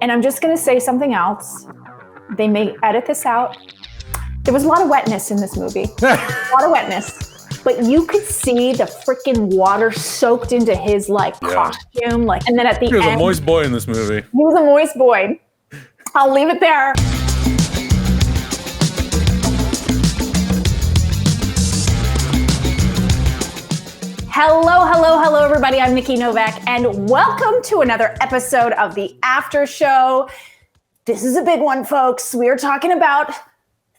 And I'm just going to say something else. They may edit this out. There was a lot of wetness in this movie. A lot of wetness. But you could see the freaking water soaked into his costume. And then at the end, he was a moist boy in this movie. He was a moist boy. I'll leave it there. Hello, everybody. I'm Nikki Novak, and welcome to another episode of the After Show. This is a big one, folks. We are talking about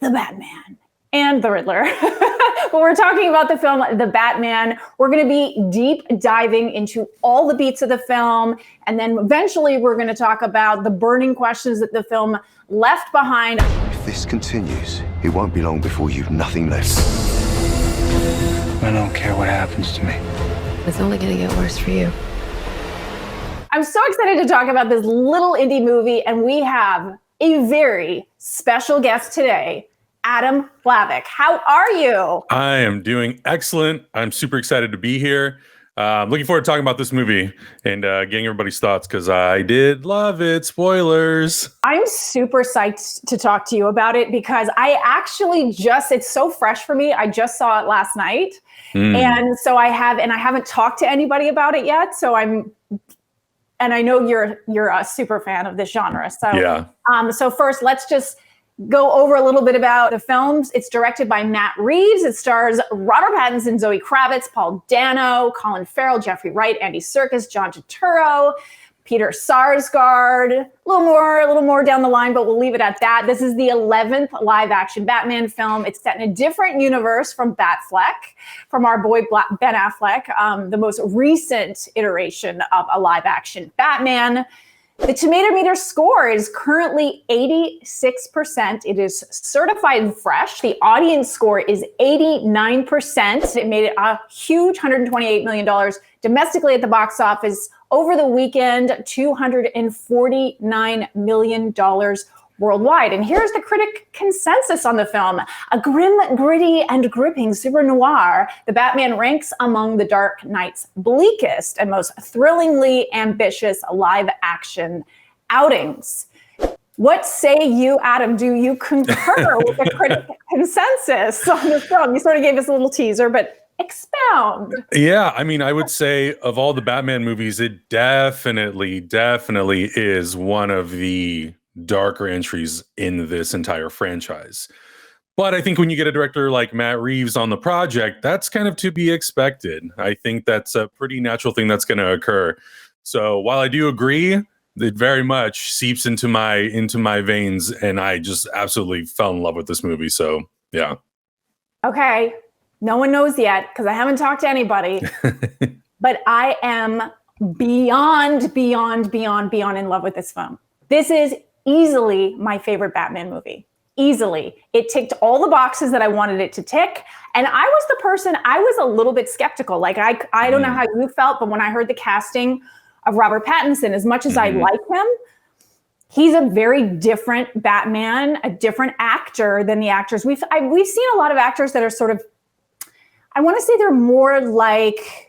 the Batman and the Riddler. But we're talking about the film, The Batman. We're going to be deep diving into all the beats of the film, and then eventually we're going to talk about the burning questions that the film left behind. If this continues, it won't be long before you've nothing left. I don't care what happens to me. It's only going to get worse for you. I'm so excited to talk about this little indie movie, and we have a very special guest today, Adam Hlavac. How are you? I am doing excellent. I'm super excited to be here. Looking forward to talking about this movie and getting everybody's thoughts because I did love it. Spoilers. I'm super psyched to talk to you about it because I actually it's so fresh for me. I just saw it last night. And so I haven't talked to anybody about it yet. So and I know you're a super fan of this genre. So, yeah. So first, let's just go over a little bit about the films. It's directed by Matt Reeves. It stars Robert Pattinson, Zoe Kravitz, Paul Dano, Colin Farrell, Jeffrey Wright, Andy Serkis, John Turturro, Peter Sarsgaard. A little more down the line, but we'll leave it at that. This is the 11th live-action Batman film. It's set in a different universe from from our boy Ben Affleck, the most recent iteration of a live-action Batman. The Tomato Meter score is currently 86%. It is certified fresh. The audience score is 89%. It made it a huge $128 million domestically at the box office. Over the weekend, $249 million worldwide. And here's the critic consensus on the film. A grim, gritty, and gripping super noir, The Batman ranks among The Dark Knight's bleakest and most thrillingly ambitious live-action outings. What say you, Adam? Do you concur with the critic consensus on the film? You sort of gave us a little teaser, but expound. Yeah, I mean, I would say of all the Batman movies, it definitely is one of the darker entries in this entire franchise. But I think when you get a director like Matt Reeves on the project, that's kind of to be expected. I think that's a pretty natural thing that's going to occur. So while I do agree, it very much seeps into my veins, and I just absolutely fell in love with this movie. So yeah. Okay. No one knows yet because I haven't talked to anybody, but I am beyond in love with this film. This is easily my favorite Batman movie. Easily. It ticked all the boxes that I wanted it to tick. And I was a little bit skeptical. Like, I don't know how you felt, but when I heard the casting of Robert Pattinson, as much as I like him, he's a very different Batman, a different actor than the actors. We've seen a lot of actors that are sort of, I want to say they're more like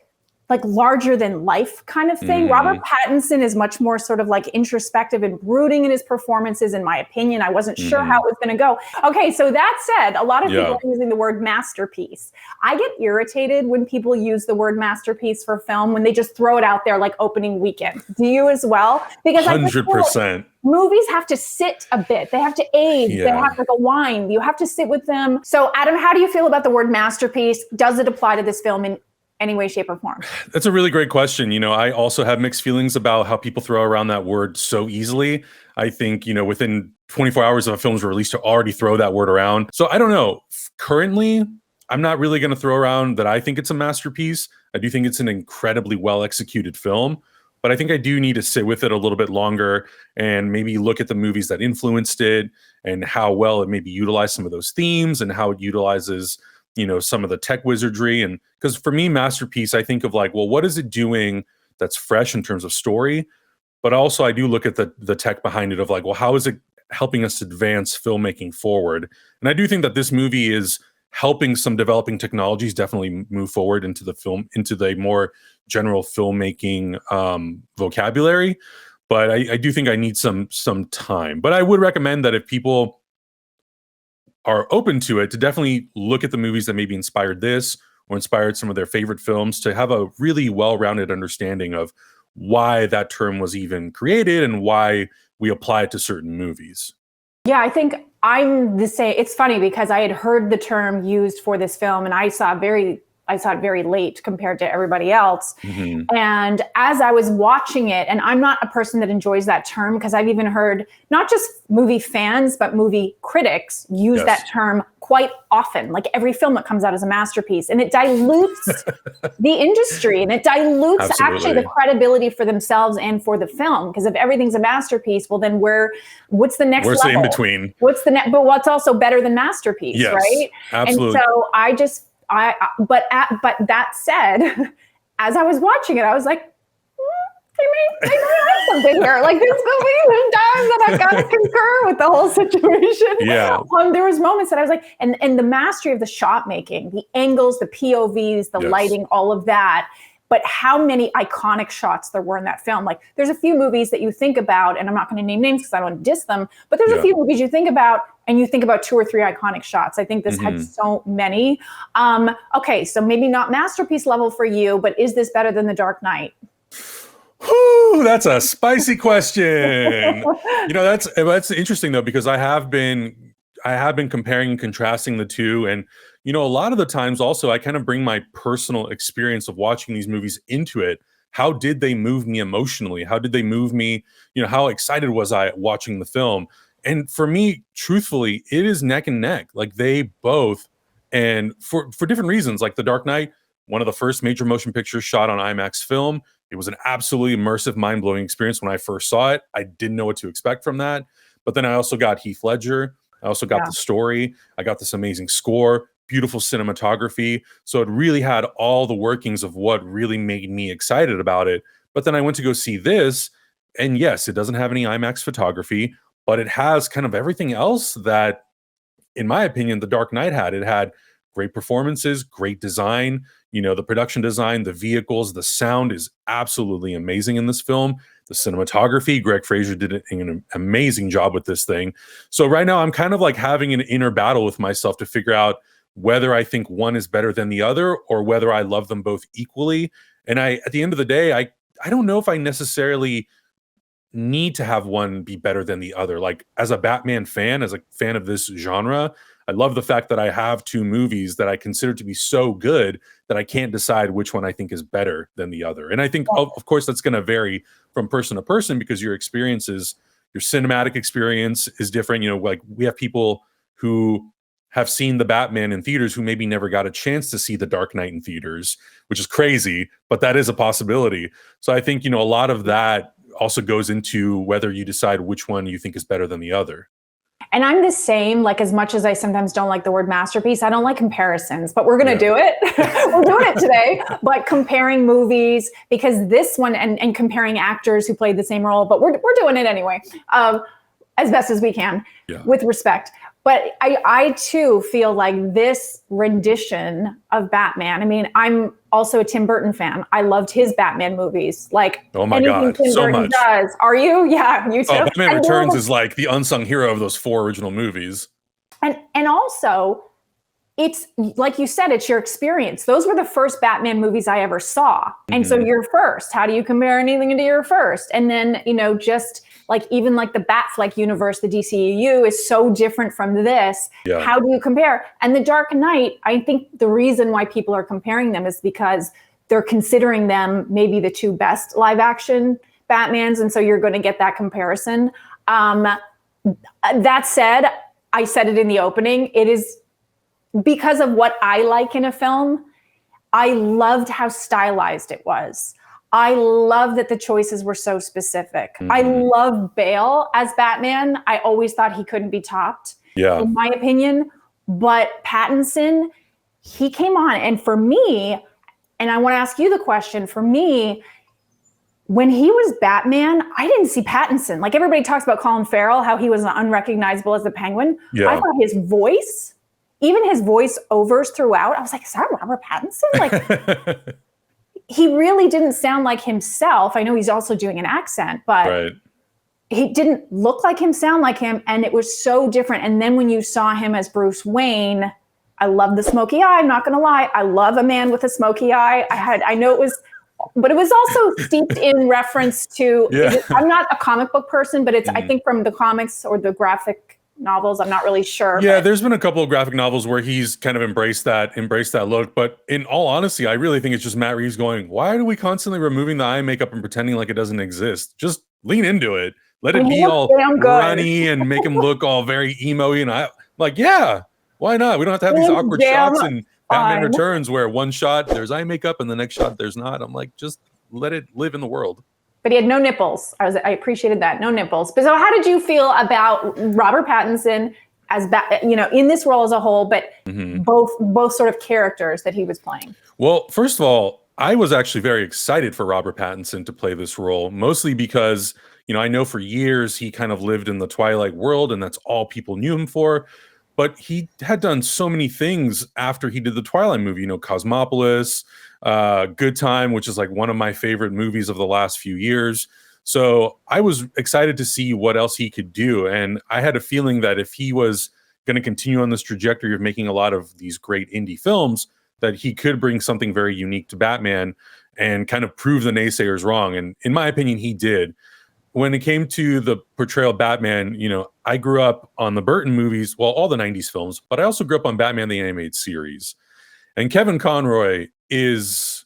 larger than life kind of thing. Robert Pattinson is much more sort of like introspective and brooding in his performances, in my opinion. I wasn't sure how it was going to go. Okay, so that said, a lot of people are using the word masterpiece. I get irritated when people use the word masterpiece for film, when they just throw it out there like opening weekend. Do you as well? Because 100%. Movies have to sit a bit. They have to age. They have like a wine. You have to sit with them. So Adam, how do you feel about the word masterpiece? Does it apply to this film in any way, shape, or form? That's a really great question. You know, I also have mixed feelings about how people throw around that word so easily. I think, within 24 hours of a film's release to already throw that word around. So I don't know. Currently, I'm not really going to throw around that I think it's a masterpiece. I do think it's an incredibly well executed film, but I think I do need to sit with it a little bit longer and maybe look at the movies that influenced it and how well it maybe utilized some of those themes and how it utilizes some of the tech wizardry. And because for me, masterpiece, I think of like, well, what is it doing that's fresh in terms of story? But also I do look at the tech behind it of like, well, how is it helping us advance filmmaking forward? And I do think that this movie is helping some developing technologies definitely move forward into the more general filmmaking vocabulary. but I do think I need some time. But I would recommend that if people are open to it, to definitely look at the movies that maybe inspired this or inspired some of their favorite films, to have a really well-rounded understanding of why that term was even created and why we apply it to certain movies. Yeah, I think I'm the same. It's funny because I had heard the term used for this film, and I saw it very late compared to everybody else. Mm-hmm. And as I was watching it, and I'm not a person that enjoys that term, because I've even heard not just movie fans, but movie critics use that term quite often. Like every film that comes out is a masterpiece, and it dilutes the industry, and it dilutes actually the credibility for themselves and for the film. Because if everything's a masterpiece, well, then what's the next level? Where's the in between? What's the next? But what's also better than masterpiece, yes, right? Absolutely. And so but that said, as I was watching it, I was like, they may have something here. Like this movie, there's times that I've got to concur with the whole situation. Yeah. There was moments that I was like, and the mastery of the shot making, the angles, the POVs, the lighting, all of that. But how many iconic shots there were in that film. Like there's a few movies that you think about, and I'm not going to name names because I don't want to diss them, but there's a few movies you think about and you think about 2 or 3 iconic shots. I think this had so many. Okay, so maybe not masterpiece level for you, but is this better than The Dark Knight? Whew, that's a spicy question. That's interesting though, because I have been comparing and contrasting the two. And a lot of the times also I kind of bring my personal experience of watching these movies into it. How did they move me emotionally? How did they move me? How excited was I watching the film? And for me, truthfully, it is neck and neck. Like they both, and for different reasons. Like The Dark Knight, one of the first major motion pictures shot on IMAX film. It was an absolutely immersive, mind-blowing experience when I first saw it. I didn't know what to expect from that. But then I also got Heath Ledger. I also got the story. I got this amazing score, beautiful cinematography. So it really had all the workings of what really made me excited about it. But then I went to go see this, and yes, it doesn't have any IMAX photography, but it has kind of everything else that, in my opinion, The Dark Knight had. It had great performances, great design, the production design, the vehicles, the sound is absolutely amazing in this film. The cinematography, Greg Fraser did an amazing job with this thing. So right now I'm kind of like having an inner battle with myself to figure out whether I think one is better than the other or whether I love them both equally. And at the end of the day, I don't know if I necessarily need to have one be better than the other. Like as a Batman fan, as a fan of this genre, I love the fact that I have 2 movies that I consider to be so good that I can't decide which one I think is better than the other. And I think, of course, that's going to vary from person to person because your experiences, your cinematic experience is different. Like we have people who have seen the Batman in theaters who maybe never got a chance to see The Dark Knight in theaters, which is crazy, but that is a possibility. So I think, a lot of that also goes into whether you decide which one you think is better than the other. And I'm the same, like as much as I sometimes don't like the word masterpiece, I don't like comparisons, but we're going to do it. We're doing it today, but comparing movies, because this one and comparing actors who played the same role, but we're doing it anyway, as best as we can with respect. But I too feel like this rendition of Batman, I mean, I'm also a Tim Burton fan. I loved his Batman movies. Like, oh my God, Tim so Burton much. does. Are you? Yeah, you too. Oh, Batman Returns is like the unsung hero of those 4 original movies. And also, it's like you said, it's your experience. Those were the first Batman movies I ever saw. And so you're first. How do you compare anything to your first? And then, just like even like the Batfleck universe, the DCEU is so different from this. Yeah. How do you compare? And The Dark Knight, I think the reason why people are comparing them is because they're considering them maybe the 2 best live action Batmans. And so you're going to get that comparison. That said, I said it in the opening, it is because of what I like in a film. I loved how stylized it was. I love that the choices were so specific. I love Bale as Batman. I always thought he couldn't be topped, in my opinion. But Pattinson, he came on. And for me, and I want to ask you the question, for me, when he was Batman, I didn't see Pattinson. Like everybody talks about Colin Farrell, how he was unrecognizable as the Penguin. I thought his voice, even his voice overs throughout, I was like, is that Robert Pattinson? Like, he really didn't sound like himself. I know he's also doing an accent, but he didn't look like him, sound like him, and it was so different. And then when you saw him as Bruce Wayne, I love the smoky eye. I'm not going to lie. I love a man with a smoky eye. I know it was, but it was also steeped in reference to, I'm not a comic book person, but it's, I think from the comics or the graphic novels, I'm not really sure. Yeah, there's been a couple of graphic novels where he's kind of embraced that look. But in all honesty, I really think it's just Matt Reeves going, why are we constantly removing the eye makeup and pretending like it doesn't exist? Just lean into it. Let it be all runny and make him look all very emo-y. And I'm like, yeah, why not? We don't have to have these awkward shots in Batman Returns where one shot there's eye makeup and the next shot there's not. I'm like, just let it live in the world. But he had no nipples. I appreciated that. No nipples. But so how did you feel about Robert Pattinson as in this role as a whole, but both sort of characters that he was playing? Well, first of all, I was actually very excited for Robert Pattinson to play this role, mostly because, I know for years he kind of lived in the Twilight world and that's all people knew him for. But he had done so many things after he did the Twilight movie, Cosmopolis, Good Time, which is like one of my favorite movies of the last few years. So I was excited to see what else he could do. And I had a feeling that if he was going to continue on this trajectory of making a lot of these great indie films, that he could bring something very unique to Batman and kind of prove the naysayers wrong. And in my opinion, he did. When it came to the portrayal of Batman, I grew up on the Burton movies, well, all the 90s films, but I also grew up on Batman the Animated Series. And Kevin Conroy is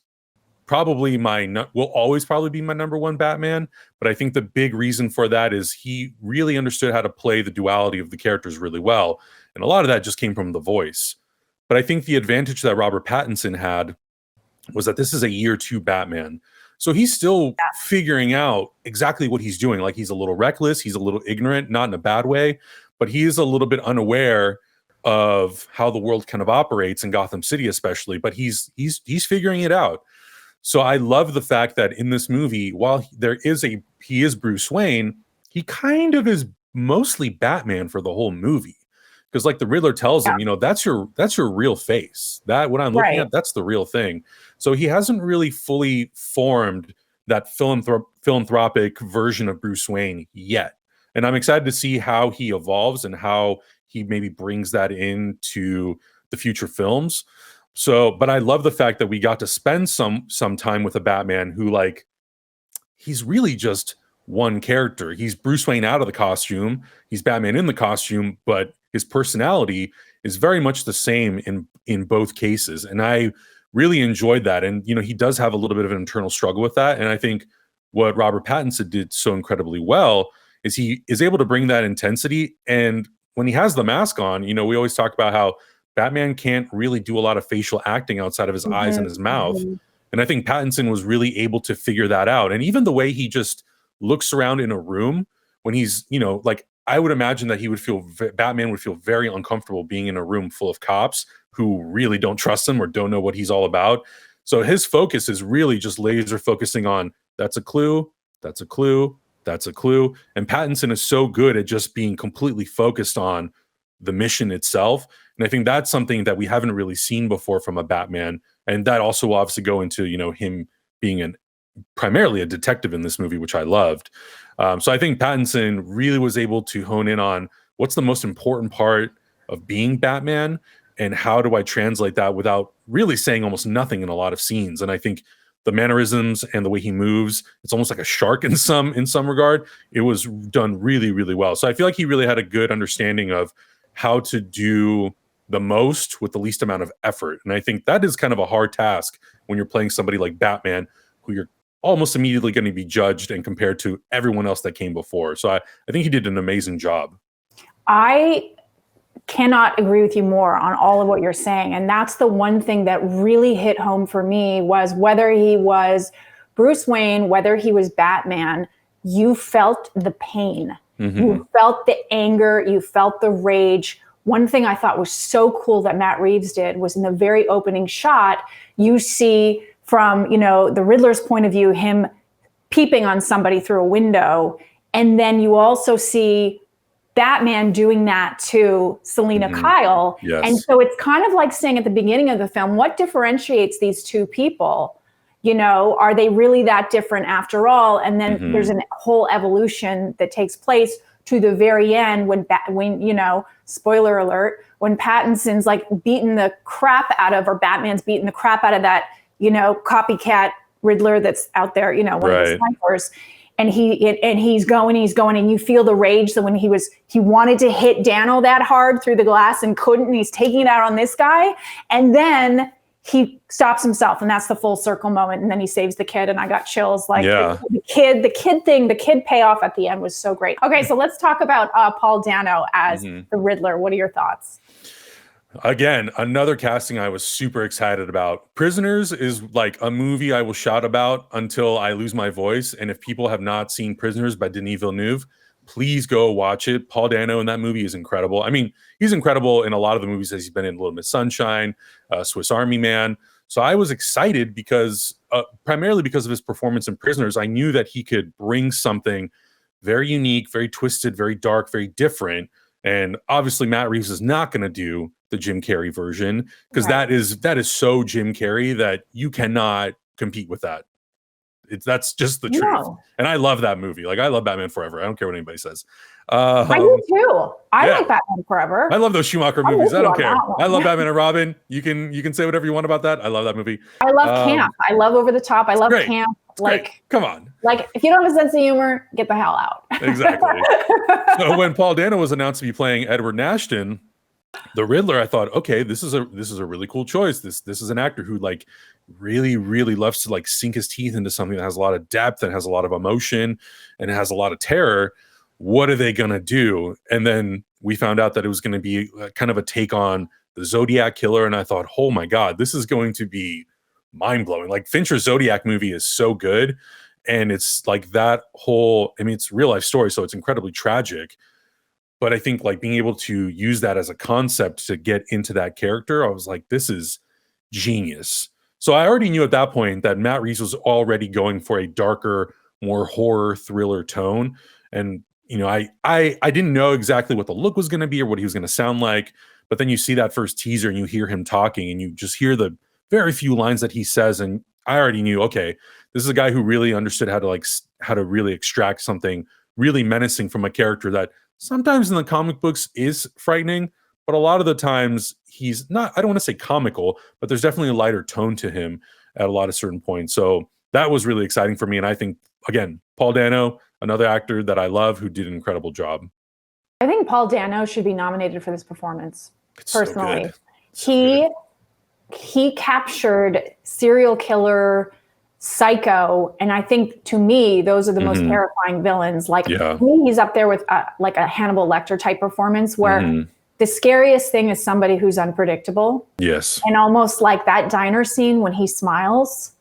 probably will always probably be my number one Batman. But I think the big reason for that is he really understood how to play the duality of the characters really well. And a lot of that just came from the voice. But I think the advantage that Robert Pattinson had was that this is a year two Batman. So he's still figuring out exactly what he's doing. Like he's a little reckless, he's a little ignorant, not in a bad way, but he is a little bit unaware of how the world kind of operates in Gotham City, especially. But he's figuring it out. So I love the fact that in this movie, while he is Bruce Wayne, he kind of is mostly Batman for the whole movie. Because like the Riddler tells him, that's your real face. That what I'm looking at, that's the real thing. So he hasn't really fully formed that philanthropic version of Bruce Wayne yet. And I'm excited to see how he evolves and how he maybe brings that into the future films. So, but I love the fact that we got to spend some time with a Batman who he's really just one character. He's Bruce Wayne out of the costume. He's Batman in the costume, but his personality is very much the same in both cases. And I really enjoyed that. And, he does have a little bit of an internal struggle with that. And I think what Robert Pattinson did so incredibly well is he is able to bring that intensity. And when he has the mask on, we always talk about how Batman can't really do a lot of facial acting outside of his eyes and his mouth. And I think Pattinson was really able to figure that out. And even the way he just looks around in a room when he's, I would imagine that Batman would feel very uncomfortable being in a room full of cops who really don't trust him or don't know what he's all about. So his focus is really just laser focusing on that's a clue, that's a clue, that's a clue. And Pattinson is so good at just being completely focused on the mission itself. And I think that's something that we haven't really seen before from a Batman. And that also will obviously go into, him being primarily a detective in this movie, which I loved. So I think Pattinson really was able to hone in on what's the most important part of being Batman and how do I translate that without really saying almost nothing in a lot of scenes. And I think the mannerisms and the way he moves, it's almost like a shark in some regard. It was done really, really well. So I feel like he really had a good understanding of how to do the most with the least amount of effort. And I think that is kind of a hard task when you're playing somebody like Batman, who you're almost immediately going to be judged and compared to everyone else that came before. So I think he did an amazing job. I cannot agree with you more on all of what you're saying. And that's the one thing that really hit home for me was whether he was Bruce Wayne, whether he was Batman, you felt the pain. You felt the anger, you felt the rage. One thing I thought was so cool that Matt Reeves did was in the very opening shot, you see from, the Riddler's point of view, him peeping on somebody through a window. And then you also see Batman doing that to Selena Kyle. Yes. And so it's kind of like saying at the beginning of the film, what differentiates these two people You know, are they really that different after all? And then there's a whole evolution that takes place to the very end when you know, spoiler alert, when Pattinson's like beating the crap out of, or Batman's beating the crap out of that, you know, copycat Riddler that's out there, you know, one of the snipers. And he's going, and you feel the rage that when he wanted to hit Dano that hard through the glass and couldn't, and he's taking it out on this guy. And then he stops himself, and that's the full circle moment. And then he saves the kid, and I got chills. Like the kid payoff at the end was so great. Okay, so let's talk about Paul Dano as the Riddler. What are your thoughts? Again, another casting I was super excited about. Prisoners is like a movie I will shout about until I lose my voice. And if people have not seen Prisoners by Denis Villeneuve, please go watch it. Paul Dano in that movie is incredible. I mean, he's incredible in a lot of the movies that he's been in, Little Miss Sunshine, Swiss Army Man. So I was excited because, primarily because of his performance in Prisoners, I knew that he could bring something very unique, very twisted, very dark, very different. And obviously Matt Reeves is not going to do the Jim Carrey version, because that is so Jim Carrey that you cannot compete with that. That's just the truth. And I love that movie. Like, I love Batman Forever. I don't care what anybody says. I do too. I like Batman Forever. I love those Schumacher movies. I don't care. I love Batman and Robin. You can say whatever you want about that. I love that movie. I love camp. I love over the top. I love camp. Like, come on. Like, if you don't have a sense of humor, get the hell out. Exactly. So when Paul Dano was announced to be playing Edward Nashton, the Riddler, I thought, okay, this is a really cool choice. This is an actor who like really, really loves to like sink his teeth into something that has a lot of depth and has a lot of emotion and it has a lot of terror. What are they gonna do? And then we found out that it was going to be kind of a take on the Zodiac Killer, and I thought, oh my God, this is going to be mind-blowing. Like, Fincher's Zodiac movie is so good, and it's like that whole, I mean, it's a real life story, so it's incredibly tragic. But I think like being able to use that as a concept to get into that character, I was like, this is genius. So I already knew at that point that Matt Reeves was already going for a darker, more horror thriller tone. And, you know, I didn't know exactly what the look was going to be or what he was going to sound like. But then you see that first teaser and you hear him talking and you just hear the very few lines that he says. And I already knew, okay, this is a guy who really understood how to really extract something really menacing from a character that sometimes in the comic books is frightening, but a lot of the times he's not, I don't want to say comical, but there's definitely a lighter tone to him at a lot of certain points. So that was really exciting for me. And I think, again, Paul Dano, another actor that I love who did an incredible job. I think Paul Dano should be nominated for this performance. It's personally. So He captured serial killer, psycho, and I think to me those are the most terrifying villains. Like, to me, he's up there with like a Hannibal Lecter type performance where the scariest thing is somebody who's unpredictable. Yes. And almost like that diner scene when he smiles.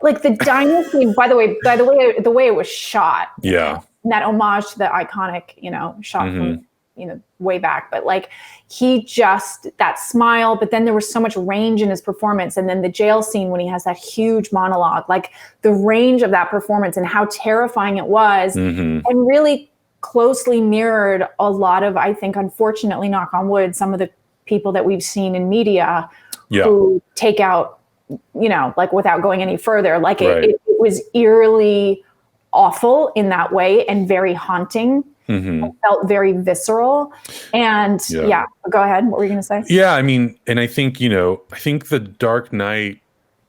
Like the diner scene, by the way it was shot. Yeah. And that homage to the iconic, you know, shot from, you know, way back. But like he just, that smile, but then there was so much range in his performance. And then the jail scene when he has that huge monologue, like the range of that performance and how terrifying it was, and really closely mirrored a lot of, I think, unfortunately, knock on wood, some of the people that we've seen in media who take out, you know, like without going any further, like it was eerily awful in that way and very haunting. It felt very visceral. And go ahead. What were you going to say? Yeah, I mean, and I think, you know, I think The Dark Knight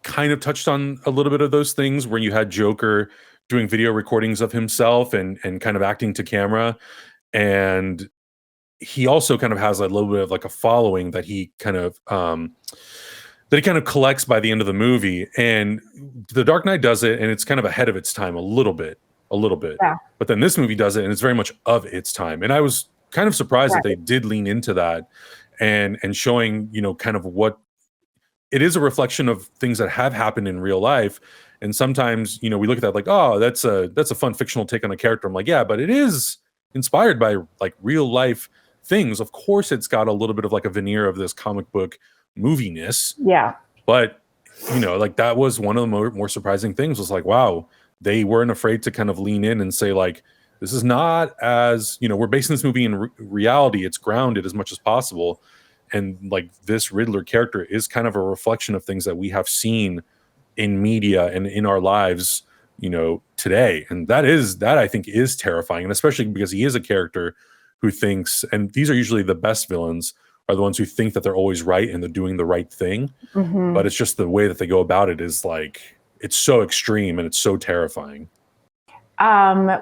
kind of touched on a little bit of those things where you had Joker doing video recordings of himself and kind of acting to camera. And he also kind of has a little bit of like a following that he kind of collects by the end of the movie. And The Dark Knight does it, and it's kind of ahead of its time a little bit. Yeah. But then this movie does it, and it's very much of its time. And I was kind of surprised that they did lean into that and showing, you know, kind of what it is, a reflection of things that have happened in real life. And sometimes, you know, we look at that like, oh, that's a fun fictional take on a character. I'm like, yeah, but it is inspired by like real life things. Of course, it's got a little bit of like a veneer of this comic book moviness. Yeah. But, you know, like that was one of the more surprising things was like, wow, they weren't afraid to kind of lean in and say like, this is not as, you know, we're basing this movie in reality. It's grounded as much as possible. And like this Riddler character is kind of a reflection of things that we have seen in media and in our lives, today. And that I think is terrifying. And especially because he is a character who thinks, and these are usually the best villains, are the ones who think that they're always right and they're doing the right thing. But it's just the way that they go about it is like, it's so extreme and it's so terrifying.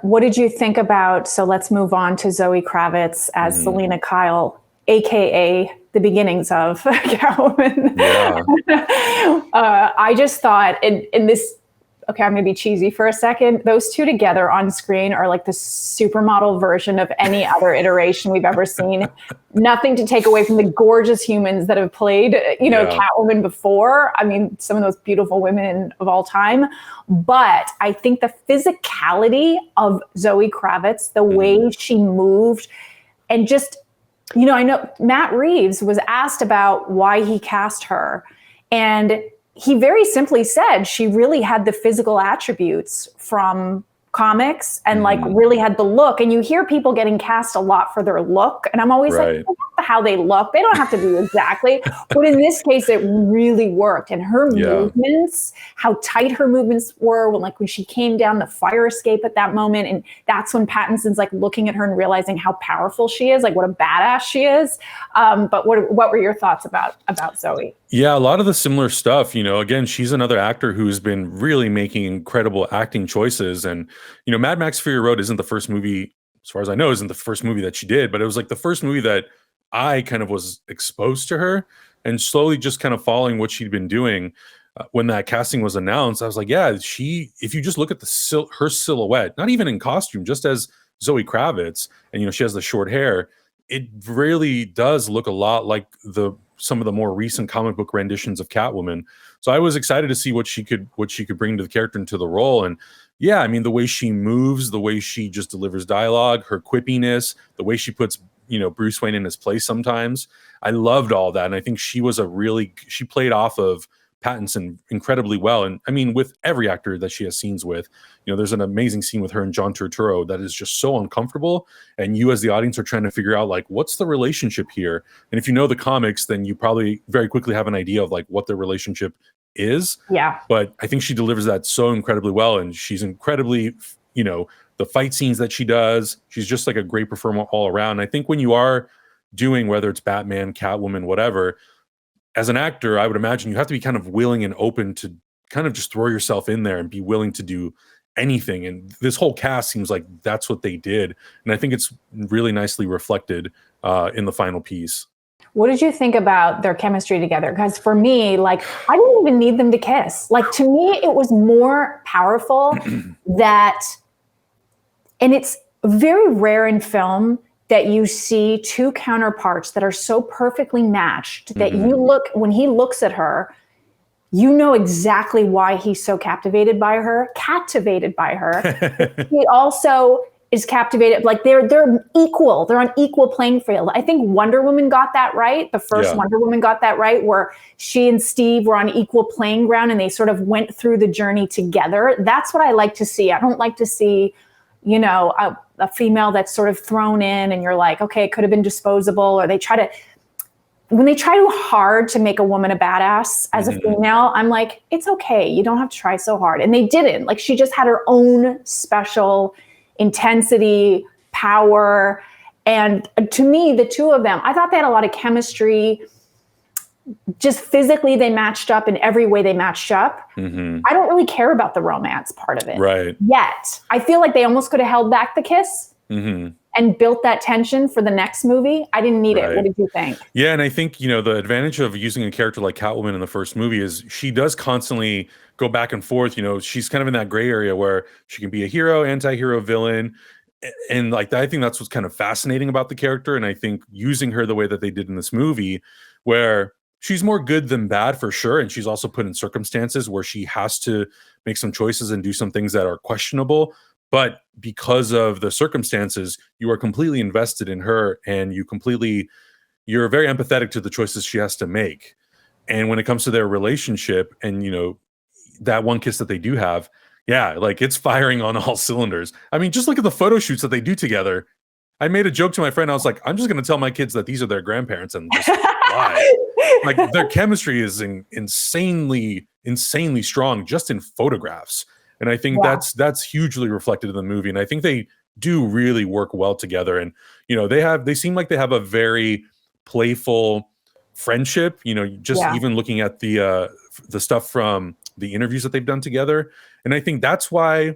What did you think about, so let's move on to Zoe Kravitz as Selena Kyle, aka the beginnings of Catwoman. I just thought in this, okay, I'm going to be cheesy for a second. Those two together on screen are like the supermodel version of any other iteration we've ever seen. Nothing to take away from the gorgeous humans that have played, Catwoman before. I mean, some of those beautiful women of all time. But I think the physicality of Zoe Kravitz, the way she moved, and just, I know Matt Reeves was asked about why he cast her. And he very simply said she really had the physical attributes from comics and like really had the look. And you hear people getting cast a lot for their look. And I'm always like, how they look. They don't have to do exactly. But in this case, it really worked. And her movements, how tight her movements were when she came down the fire escape at that moment. And that's when Pattinson's like looking at her and realizing how powerful she is, like what a badass she is. But what were your thoughts about Zoe? Yeah, a lot of the similar stuff, again, she's another actor who's been really making incredible acting choices. And, Mad Max Fury Road isn't the first movie, as far as I know, isn't the first movie that she did, but it was like the first movie that I kind of was exposed to her and slowly just kind of following what she'd been doing. When that casting was announced, I was like, yeah, if you just look at her silhouette, not even in costume, just as Zoe Kravitz, and, she has the short hair, it really does look a lot like some of the more recent comic book renditions of Catwoman. So I was excited to see what she could bring to the character and to the role. And yeah, I mean, the way she moves, the way she just delivers dialogue, her quippiness, the way she puts, Bruce Wayne in his place sometimes. I loved all that. And I think she played off of Pattinson incredibly well. And I mean, with every actor that she has scenes with, there's an amazing scene with her and John Turturro that is just so uncomfortable. And you as the audience are trying to figure out like, what's the relationship here? And if you know the comics, then you probably very quickly have an idea of like what their relationship is. Yeah. But I think she delivers that so incredibly well. And she's incredibly, the fight scenes that she does, she's just like a great performer all around. I think when you are doing, whether it's Batman, Catwoman, whatever, as an actor, I would imagine you have to be kind of willing and open to kind of just throw yourself in there and be willing to do anything. And this whole cast seems like that's what they did. And I think it's really nicely reflected in the final piece. What did you think about their chemistry together? Because for me, like, I didn't even need them to kiss. Like, to me, it was more powerful that, and it's very rare in film that you see two counterparts that are so perfectly matched that when he looks at her, you know exactly why he's so captivated by her. He also is captivated. Like they're equal. They're on equal playing field. I think Wonder Woman got that right. The first Wonder Woman got that right, where she and Steve were on equal playing ground and they sort of went through the journey together. That's what I like to see. I don't like to see, a female that's sort of thrown in and you're like, okay, it could have been disposable, or when they try too hard to make a woman a badass as a female, I'm like, it's okay. You don't have to try so hard. And they didn't. Like, she just had her own special intensity, power. And to me, the two of them, I thought they had a lot of chemistry. Just physically, they matched up in every way they matched up. I don't really care about the romance part of it yet. I feel like they almost could have held back the kiss and built that tension for the next movie. I didn't need it. What did you think? Yeah, and I think, the advantage of using a character like Catwoman in the first movie is she does constantly go back and forth. She's kind of in that gray area where she can be a hero, anti-hero, villain. And like, I think that's what's kind of fascinating about the character. And I think using her the way that they did in this movie, where she's more good than bad for sure. And she's also put in circumstances where she has to make some choices and do some things that are questionable. But because of the circumstances, you are completely invested in her and you're very empathetic to the choices she has to make. And when it comes to their relationship and, that one kiss that they do have, like it's firing on all cylinders. I mean, just look at the photo shoots that they do together. I made a joke to my friend. I was like, I'm just going to tell my kids that these are their grandparents and just lie. Like, their chemistry is insanely insanely strong just in photographs. And I think that's hugely reflected in the movie. And I think they do really work well together. And, you know, they seem like they have a very playful friendship, you know, just even looking at the stuff from the interviews that they've done together. And I think that's why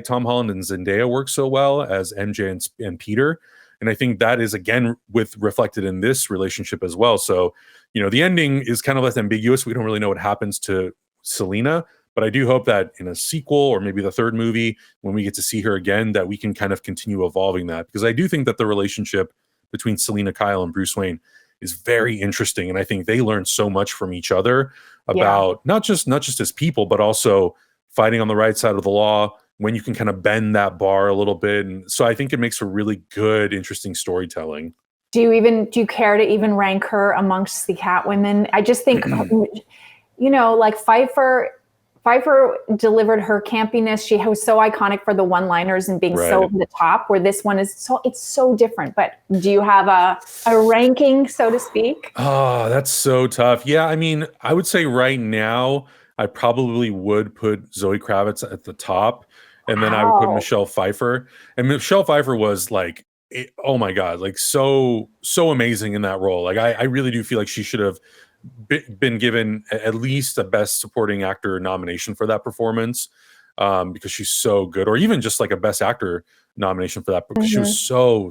Tom Holland and Zendaya work so well as MJ and Peter. And I think that is, again, reflected in this relationship as well. So, you know, the ending is kind of less ambiguous. We don't really know what happens to Selena, but I do hope that in a sequel or maybe the third movie, when we get to see her again, that we can kind of continue evolving that, because I do think that the relationship between Selena Kyle and Bruce Wayne is very interesting. And I think they learn so much from each other about not just as people, but also fighting on the right side of the law, when you can kind of bend that bar a little bit. And so I think it makes for really good, interesting storytelling. Do you care to even rank her amongst the Catwomen? I just think, you know, like Pfeiffer delivered her campiness. She was so iconic for the one-liners and being so over the top, where this one is it's so different. But do you have a ranking, so to speak? Oh, that's so tough. Yeah, I mean, I would say right now, I probably would put Zoe Kravitz at the top, and then I would put Michelle Pfeiffer. And Michelle Pfeiffer was like, oh my God, like so amazing in that role. Like I really do feel like she should have been given at least a Best Supporting Actor nomination for that performance, because she's so good, or even just like a Best Actor nomination for that, because she was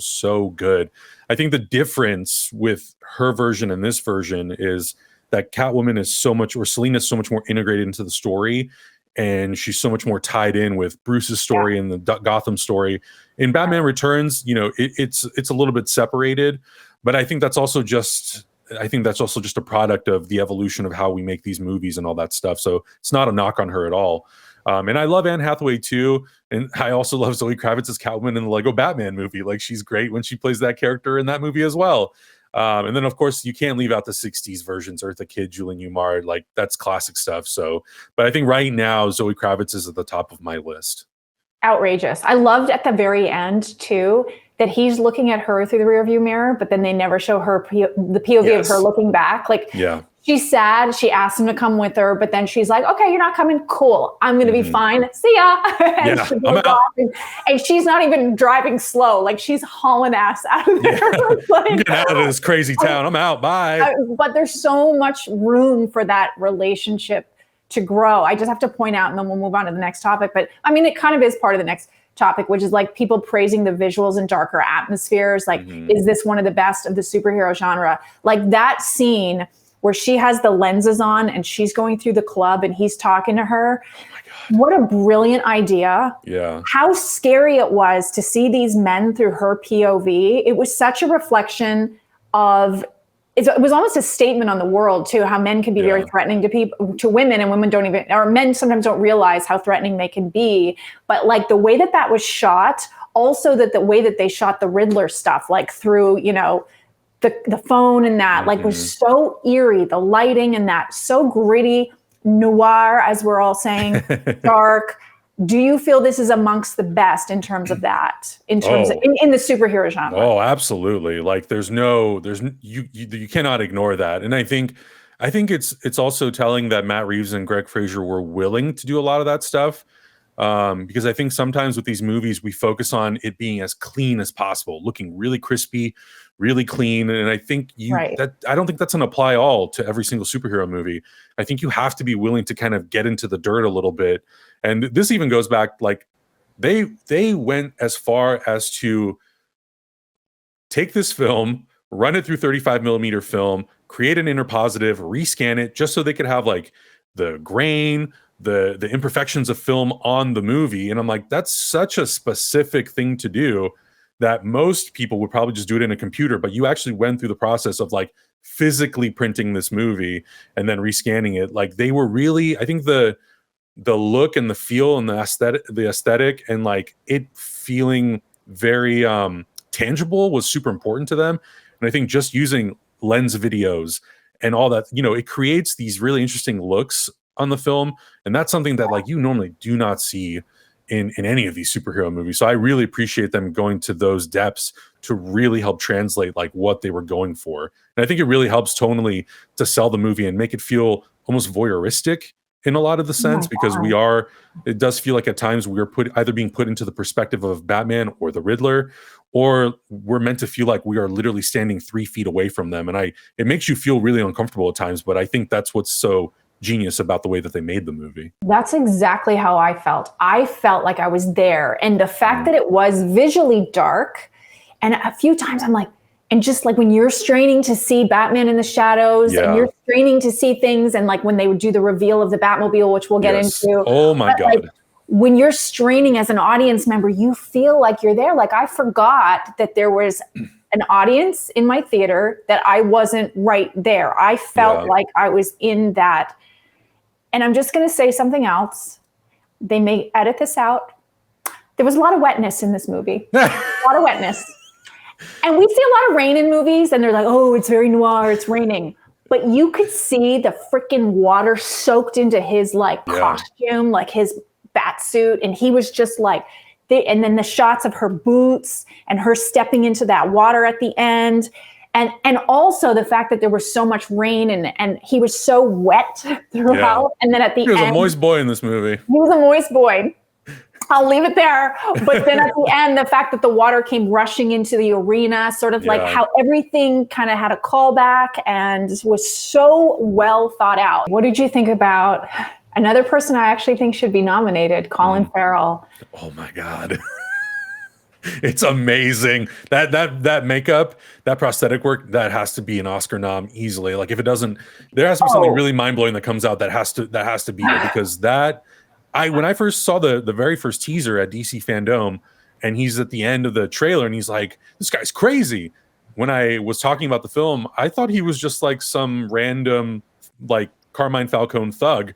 so good. I think the difference with her version and this version is that Catwoman is so much, or Selena is so much more integrated into the story, and she's so much more tied in with Bruce's story and the Gotham story. In Batman Returns, you know, it's a little bit separated, but I think that's also just a product of the evolution of how we make these movies and all that stuff. So it's not a knock on her at all. And I love Anne Hathaway too. And I also love Zoe Kravitz as Catwoman in the Lego Batman movie. Like, she's great when she plays that character in that movie as well. And then, of course, you can't leave out the 60s versions, Eartha Kitt, Julie Newmar. Like, that's classic stuff. So, but I think right now, Zoe Kravitz is at the top of my list. Outrageous. I loved at the very end, too, that he's looking at her through the rearview mirror, but then they never show her the POV of her looking back. Like, she's sad. She asks him to come with her, but then she's like, okay, you're not coming. Cool. I'm going to be fine. See ya. And, and she's not even driving slow. Like, she's hauling ass out of there. Like, I'm getting out of this crazy town. I'm out. Bye. But there's so much room for that relationship to grow. I just have to point out, and then we'll move on to the next topic. But I mean, it kind of is part of the next topic, which is like people praising the visuals and darker atmospheres. Like, is this one of the best of the superhero genre? Like that scene where she has the lenses on and she's going through the club and he's talking to her. Oh my God. What a brilliant idea. Yeah. How scary it was to see these men through her POV. It was such a reflection of, it was almost a statement on the world too, how men can be very threatening to people, to women, and women don't even, or men sometimes don't realize how threatening they can be. But like the way that was shot, also that the way that they shot the Riddler stuff, like through, you know, the phone and that, like, was so eerie. The lighting and that, so gritty, noir, as we're all saying, dark. Do you feel this is amongst the best in terms of that, in terms of in the superhero genre? Oh, absolutely. Like, you cannot ignore that. And I think it's also telling that Matt Reeves and Greg Fraser were willing to do a lot of that stuff. Because I think sometimes with these movies, we focus on it being as clean as possible, looking really crispy, really clean. And I think I don't think that's going to apply all to every single superhero movie. I think you have to be willing to kind of get into the dirt a little bit. And this even goes back, like they went as far as to take this film, run it through 35 millimeter film, create an interpositive, rescan it, just so they could have like the grain, the imperfections of film on the movie. And I'm like, that's such a specific thing to do that most people would probably just do it in a computer, but you actually went through the process of like physically printing this movie and then rescanning it. Like, they were really, I think the look and the feel and the aesthetic and like it feeling very tangible was super important to them. And I think just using lens videos and all that, you know, it creates these really interesting looks on the film. And that's something that like you normally do not see in any of these superhero movies. So I really appreciate them going to those depths to really help translate like what they were going for. And I think it really helps tonally to sell the movie and make it feel almost voyeuristic in a lot of the sense, because it does feel like at times we're either being put into the perspective of Batman or the Riddler, or we're meant to feel like we are literally standing 3 feet away from them. And it makes you feel really uncomfortable at times, but I think that's what's so genius about the way that they made the movie. That's exactly how I felt. I felt like I was there. And the fact that it was visually dark, and a few times I'm like, and just like when you're straining to see Batman in the shadows and you're straining to see things, and like when they would do the reveal of the Batmobile, which we'll get into. Oh my God. Like, when you're straining as an audience member, you feel like you're there. Like I forgot that there was an audience in my theater, that I wasn't right there. I felt like I was in that. And I'm just going to say something else. They may edit this out. There was a lot of wetness in this movie. A lot of wetness. And we see a lot of rain in movies, and they're like, oh, it's very noir, it's raining. But you could see the freaking water soaked into his like costume, like his bat suit. And he was just like, and then the shots of her boots and her stepping into that water at the end. And also the fact that there was so much rain and he was so wet throughout. Yeah. And then at the end. He was a moist boy in this movie. He was a moist boy. I'll leave it there. But then at the end, the fact that the water came rushing into the arena, sort of like how everything kind of had a callback and was so well thought out. What did you think about another person I actually think should be nominated, Colin Farrell? Oh my God. It's amazing. That makeup, that prosthetic work, that has to be an Oscar nom easily. Like if it doesn't, there has to be something really mind-blowing that comes out that has to be it, because when I first saw the very first teaser at DC Fandom, and he's at the end of the trailer and he's like, this guy's crazy. When I was talking about the film, I thought he was just like some random like Carmine Falcone thug.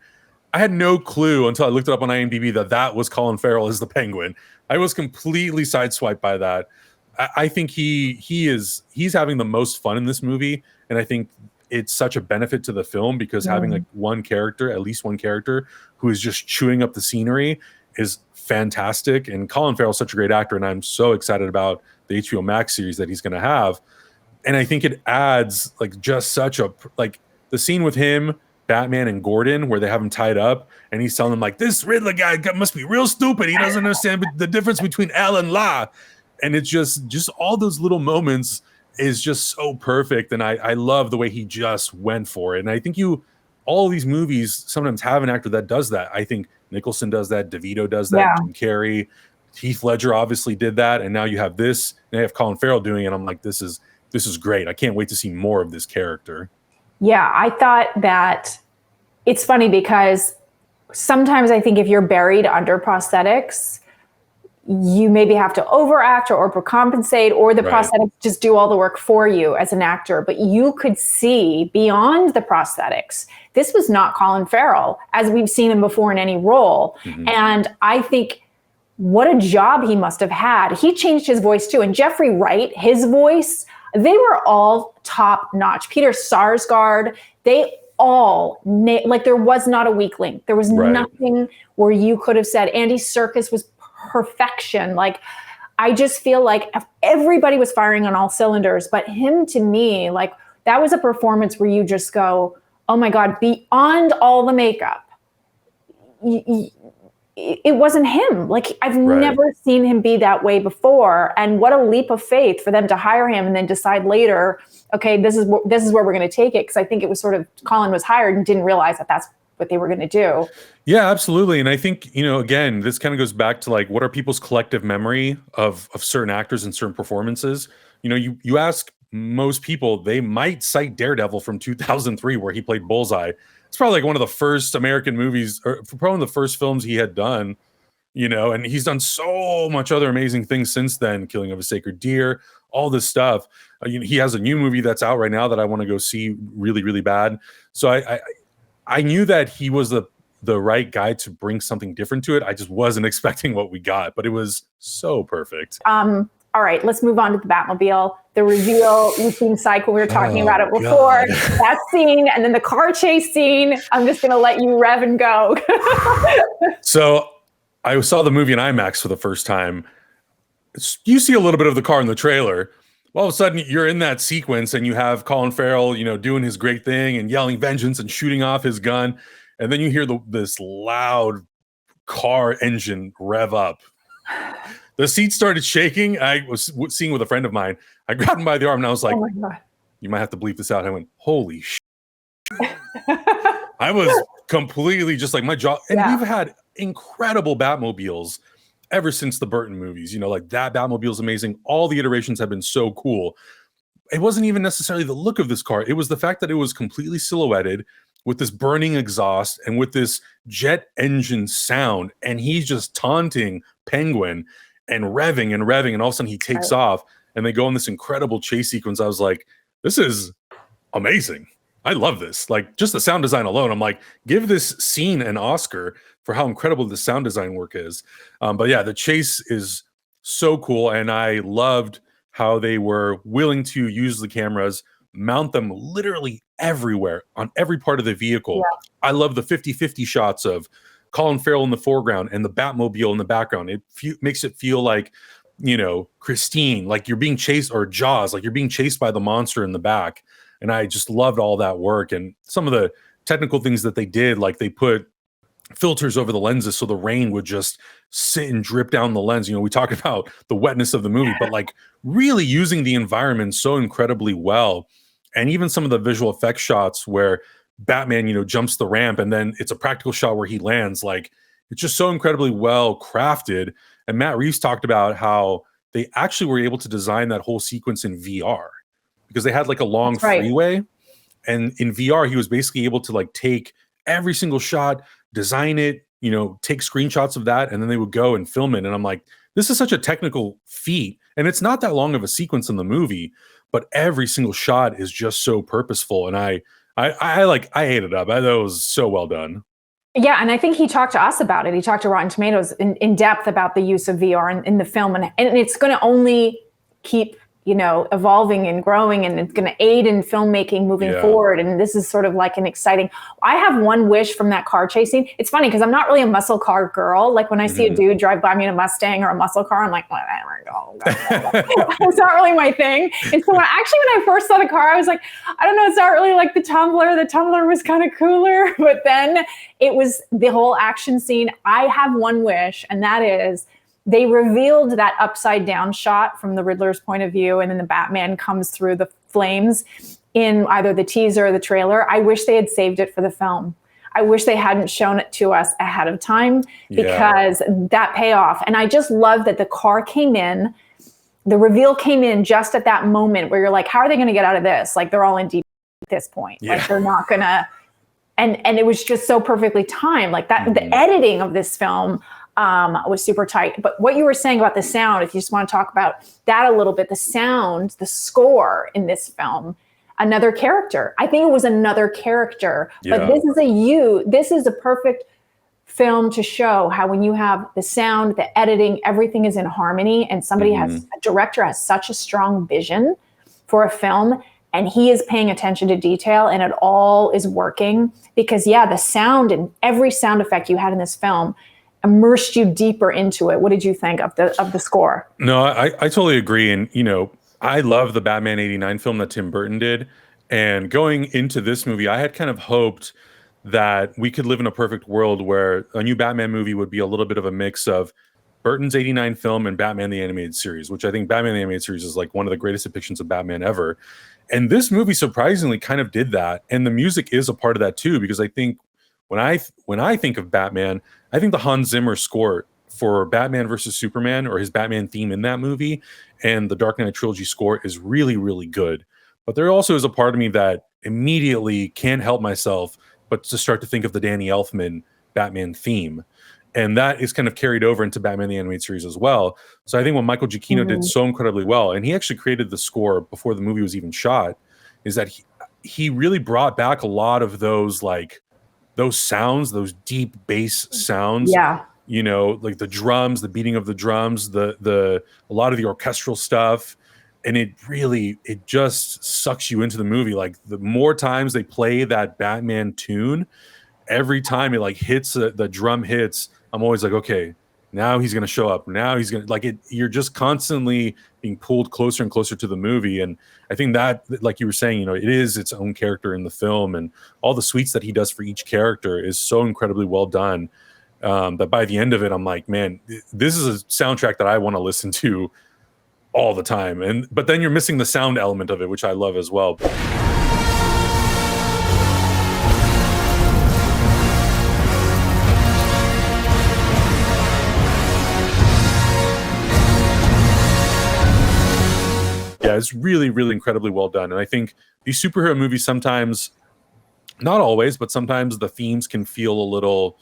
I had no clue until I looked it up on IMDb that was Colin Farrell as the Penguin. I was completely sideswiped by that. I think he's having the most fun in this movie, and I think it's such a benefit to the film because having like at least one character who is just chewing up the scenery is fantastic. And Colin Farrell's such a great actor, and I'm so excited about the HBO Max series that he's going to have. And I think it adds like just such a like the scene with him, Batman and Gordon, where they have him tied up and he's telling them like, this Riddler guy must be real stupid. He doesn't understand the difference between L and La. And it's just all those little moments is just so perfect. And I love the way he just went for it. And I think all these movies sometimes have an actor that does that. I think Nicholson does that. DeVito does that. Jim Carrey, Heath Ledger obviously did that. And now you have this, and you have Colin Farrell doing it. I'm like, this is great. I can't wait to see more of this character. Yeah, I thought that it's funny because sometimes I think if you're buried under prosthetics, you maybe have to overact or overcompensate, or the prosthetics just do all the work for you as an actor. But you could see beyond the prosthetics. This was not Colin Farrell as we've seen him before in any role. Mm-hmm. And I think what a job he must have had. He changed his voice too. And Jeffrey Wright, his voice, they were all top notch. Peter Sarsgaard, they all, like there was not a weak link. There was nothing where you could have said Andy Serkis was perfection. Like, I just feel like everybody was firing on all cylinders, but him, to me, like that was a performance where you just go, oh my God, beyond all the makeup, it wasn't him. Like I've never seen him be that way before. And what a leap of faith for them to hire him and then decide later, okay, this is where we're going to take it. Cause I think it was sort of Colin was hired and didn't realize that that's what they were going to do. Yeah, absolutely. And I think, again, this kind of goes back to like, what are people's collective memory of certain actors and certain performances? You ask most people, they might cite Daredevil from 2003, where he played Bullseye. It's probably like one of the first American movies, or probably one of the first films he had done, and he's done so much other amazing things since then. Killing of a Sacred Deer, all this stuff. He has a new movie that's out right now that I want to go see really, really bad. So I knew that he was the right guy to bring something different to it. I just wasn't expecting what we got, but it was so perfect. All right, let's move on to the Batmobile. The reveal, you've seen Psycho, we were talking about it before. That scene, and then the car chase scene. I'm just going to let you rev and go. So I saw the movie in IMAX for the first time. You see a little bit of the car in the trailer. All of a sudden, you're in that sequence, and you have Colin Farrell, doing his great thing and yelling vengeance and shooting off his gun. and then you hear this loud car engine rev up. The seat started shaking. I was seeing with a friend of mine. I grabbed him by the arm and I was like, Oh my God. you might have to bleep this out. I went, holy shit. I was completely just like my jaw. And we've had incredible Batmobiles ever since the Burton movies. You know, like that Batmobile is amazing. All the iterations have been so cool. It wasn't even necessarily the look of this car. It was the fact that it was completely silhouetted with this burning exhaust and with this jet engine sound. And he's just taunting Penguin and revving and revving. And all of a sudden he takes off and they go on this incredible chase sequence. I was like, this is amazing. I love this. Like, just the sound design alone, I'm like, give this scene an Oscar for how incredible the sound design work is. But yeah, the chase is so cool. And I loved how they were willing to use the cameras, mount them literally everywhere on every part of the vehicle. Yeah. I love the 50-50 shots of Colin Farrell in the foreground and the Batmobile in the background. It makes it feel like, you know, Christine, like you're being chased, or Jaws, like you're being chased by the monster in the back. And I just loved all that work. And some of the technical things that they did, like they put filters over the lenses so the rain would just sit and drip down the lens. You know, we talk about the wetness of the movie, but like really using the environment so incredibly well. And even some of the visual effects shots where Batman, you know, jumps the ramp and then it's a practical shot where he lands, like it's just so incredibly well crafted. And Matt Reeves talked about how they actually were able to design that whole sequence in VR because they had like a long freeway. And in VR, he was basically able to like take every single shot, design it, you know, take screenshots of that, and then they would go and film it. And I'm like, this is such a technical feat. And it's not that long of a sequence in the movie, but every single shot is just so purposeful. And I ate it up. I thought it was so well done. Yeah, and I think he talked to us about it. He talked to Rotten Tomatoes in depth about the use of VR in the film. And it's going to only keep, you know, evolving and growing, and it's going to aid in filmmaking moving forward. And this is sort of like an exciting, I have one wish from that car chase scene. It's funny because I'm not really a muscle car girl. Like when I see a dude drive by me in a Mustang or a muscle car, I'm like, whatever, go. It's not really my thing. And so when I first saw the car, I was like, I don't know, it's not really like the Tumbler. The Tumbler was kind of cooler, but then it was the whole action scene. I have one wish, and that is, they revealed that upside down shot from the Riddler's point of view, and then the Batman comes through the flames in either the teaser or the trailer. I wish they had saved it for the film. I wish they hadn't shown it to us ahead of time because that payoff. And I just love that the car came in, the reveal came in just at that moment where you're like, how are they going to get out of this? Like they're all in deep at this point. Yeah. Like they're not going to, and it was just so perfectly timed. Like that, the editing of this film was super tight. But what you were saying about the sound, if you just want to talk about that a little bit, the sound, the score in this film, another character. I think it was another character, but this is a perfect film to show how when you have the sound, the editing, everything is in harmony, and a director has such a strong vision for a film, and he is paying attention to detail, and it all is working because the sound and every sound effect you had in this film immersed you deeper into it. What did you think of the score? No, I totally agree. And, you know, I love the Batman 89 film that Tim Burton did. And going into this movie, I had kind of hoped that we could live in a perfect world where a new Batman movie would be a little bit of a mix of Burton's 89 film and Batman the Animated Series, which I think Batman the Animated Series is like one of the greatest depictions of Batman ever. And this movie surprisingly kind of did that. And the music is a part of that too, because I think when I think of Batman, I think the Hans Zimmer score for Batman versus Superman, or his Batman theme in that movie, and the Dark Knight trilogy score is really, really good. But there also is a part of me that immediately can't help myself but to start to think of the Danny Elfman Batman theme. And that is kind of carried over into Batman the Animated Series as well. So I think what Michael Giacchino did so incredibly well, and he actually created the score before the movie was even shot, is that he really brought back a lot of those those sounds, those deep bass sounds. Yeah. You know, like the drums, the beating of the drums, a lot of the orchestral stuff. And it just sucks you into the movie. Like the more times they play that Batman tune, every time it like hits, the drum hits, I'm always like, okay, now he's going to show up. Now he's going to like it. You're just constantly being pulled closer and closer to the movie. And I think that, like you were saying, you know, it is its own character in the film, and all the suites that he does for each character is so incredibly well done. That by the end of it, I'm like, man, this is a soundtrack that I want to listen to all the time. But then you're missing the sound element of it, which I love as well. Yeah, it's really, really incredibly well done. And I think these superhero movies sometimes, not always, but sometimes the themes can feel a little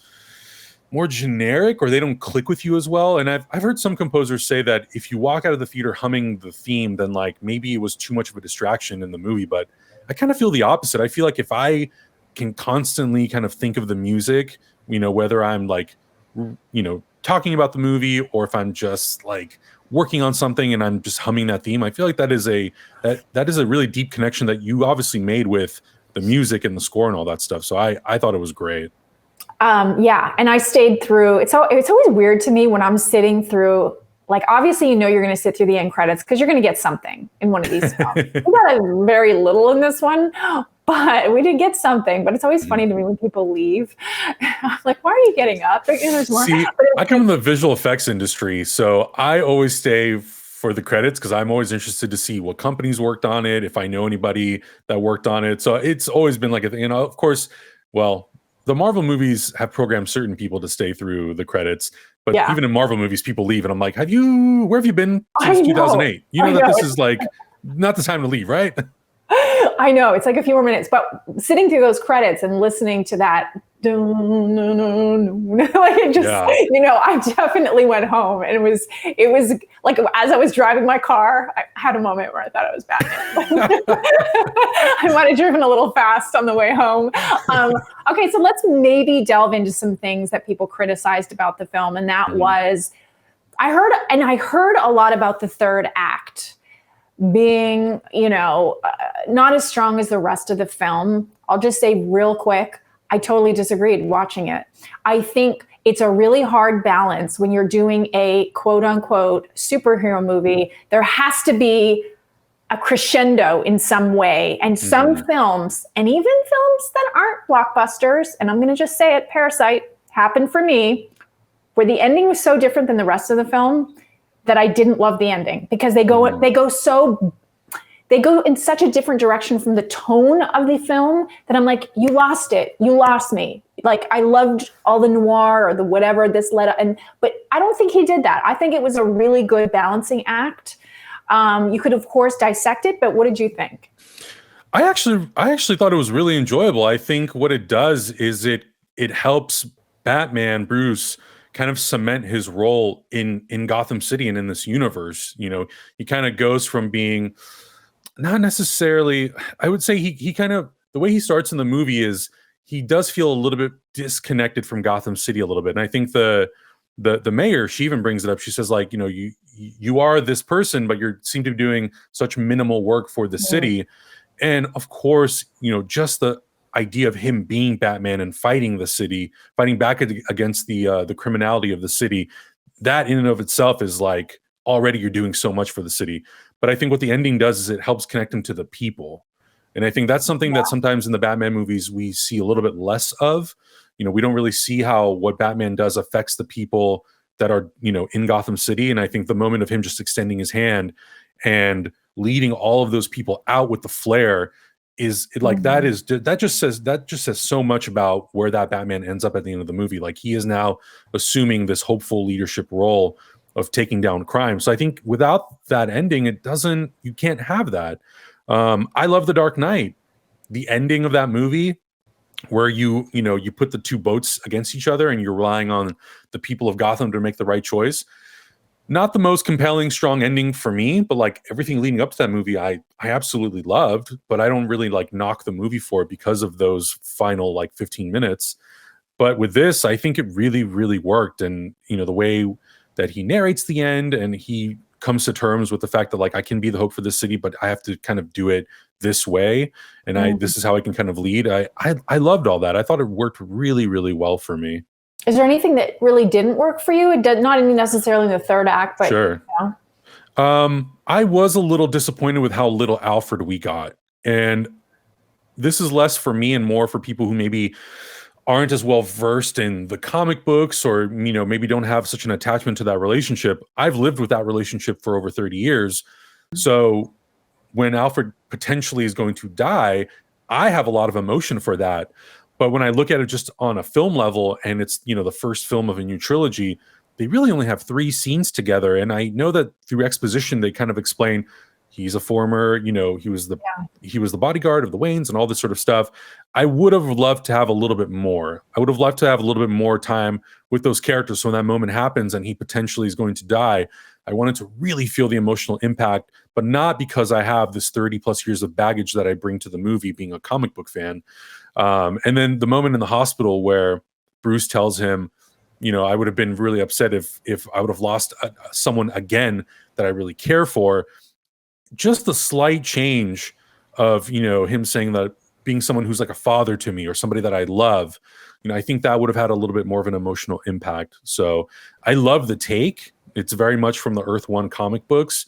more generic, or they don't click with you as well. And I've heard some composers say that if you walk out of the theater humming the theme, then like maybe it was too much of a distraction in the movie. But I kind of feel the opposite. I feel like if I can constantly kind of think of the music, you know, whether I'm like, you know, talking about the movie, or if I'm just like working on something and I'm just humming that theme, I feel like that is a really deep connection that you obviously made with the music and the score and all that stuff. So I thought it was great. Yeah, and I stayed through. It's always weird to me when I'm sitting through. Like, obviously, you know, you're going to sit through the end credits because you're going to get something in one of these films. We got very little in this one, but we did get something. But it's always funny to me when people leave. I'm like, why are you getting up? There's more. See, I come from the visual effects industry, so I always stay for the credits because I'm always interested to see what companies worked on it, if I know anybody that worked on it. So it's always been like a thing. You know, of course, well, the Marvel movies have programmed certain people to stay through the credits, but even in Marvel movies, people leave, and I'm like, where have you been since 2008? You know that this is like not the time to leave, right? I know, it's like a few more minutes, but sitting through those credits and listening to that, like it just, you know, I definitely went home, and it was like, as I was driving my car, I had a moment where I thought I was Batman. I might have driven a little fast on the way home. Okay, so let's maybe delve into some things that people criticized about the film, and that was, I heard a lot about the third act being, you know, not as strong as the rest of the film. I'll just say real quick, I totally disagreed watching it. I think it's a really hard balance when you're doing a quote unquote superhero movie. There has to be a crescendo in some way. And some films, and even films that aren't blockbusters, and I'm going to just say it, Parasite happened for me, where the ending was so different than the rest of the film that I didn't love the ending, because they go in such a different direction from the tone of the film that I'm like, you lost it. You lost me. Like, I loved all the noir or the whatever this led up, but I don't think he did that. I think it was a really good balancing act. You could, of course, dissect it, but what did you think? I actually thought it was really enjoyable. I think what it does is it helps Batman, Bruce, kind of cement his role in Gotham City and in this universe. You know, he kind of goes from being not necessarily, I would say he kind of, the way he starts in the movie is he does feel a little bit disconnected from Gotham City a little bit. And I think the mayor, she even brings it up. She says, like, you know, you are this person, but you seem to be doing such minimal work for the city. And of course, you know, just the idea of him being Batman and fighting the city, fighting back against the criminality of the city, that in and of itself is like, already you're doing so much for the city. But I think what the ending does is it helps connect him to the people. And I think that's something that sometimes in the Batman movies we see a little bit less of. You know, we don't really see how what Batman does affects the people that are, you know, in Gotham City. And I think the moment of him just extending his hand and leading all of those people out with the flare is like, that just says so much about where that Batman ends up at the end of the movie. Like, he is now assuming this hopeful leadership role of taking down crime. So I think without that ending, you can't have that. I love The Dark Knight. The ending of that movie, where you put the two boats against each other and you're relying on the people of Gotham to make the right choice. Not the most compelling, strong ending for me, but like everything leading up to that movie, I absolutely loved, but I don't really like knock the movie for it because of those final like 15 minutes. But with this, I think it really, really worked. And, you know, the way that he narrates the end and he comes to terms with the fact that, like, I can be the hope for the city, but I have to kind of do it this way. And this is how I can kind of lead. I loved all that. I thought it worked really, really well for me. Is there anything that really didn't work for you? It did not even necessarily in the third act, but Sure. you know. I was a little disappointed with how little Alfred we got. And this is less for me and more for people who maybe aren't as well versed in the comic books, or, you know, maybe don't have such an attachment to that relationship. I've lived with that relationship for over 30 years. So when Alfred potentially is going to die, I have a lot of emotion for that. But when I look at it just on a film level, and it's, you know, the first film of a new trilogy, they really only have 3 scenes together. And I know that through exposition, they kind of explain he's a former, you know, he was the bodyguard of the Waynes and all this sort of stuff. I would have loved to have a little bit more. I would have loved to have a little bit more time with those characters. So when that moment happens and he potentially is going to die, I wanted to really feel the emotional impact, but not because I have this 30 plus years of baggage that I bring to the movie being a comic book fan. And then the moment in the hospital where Bruce tells him, you know, I would have been really upset if I would have lost someone again that I really care for. Just the slight change of, you know, him saying that being someone who's like a father to me or somebody that I love, you know, I think that would have had a little bit more of an emotional impact. So I love the take. It's very much from the Earth One comic books.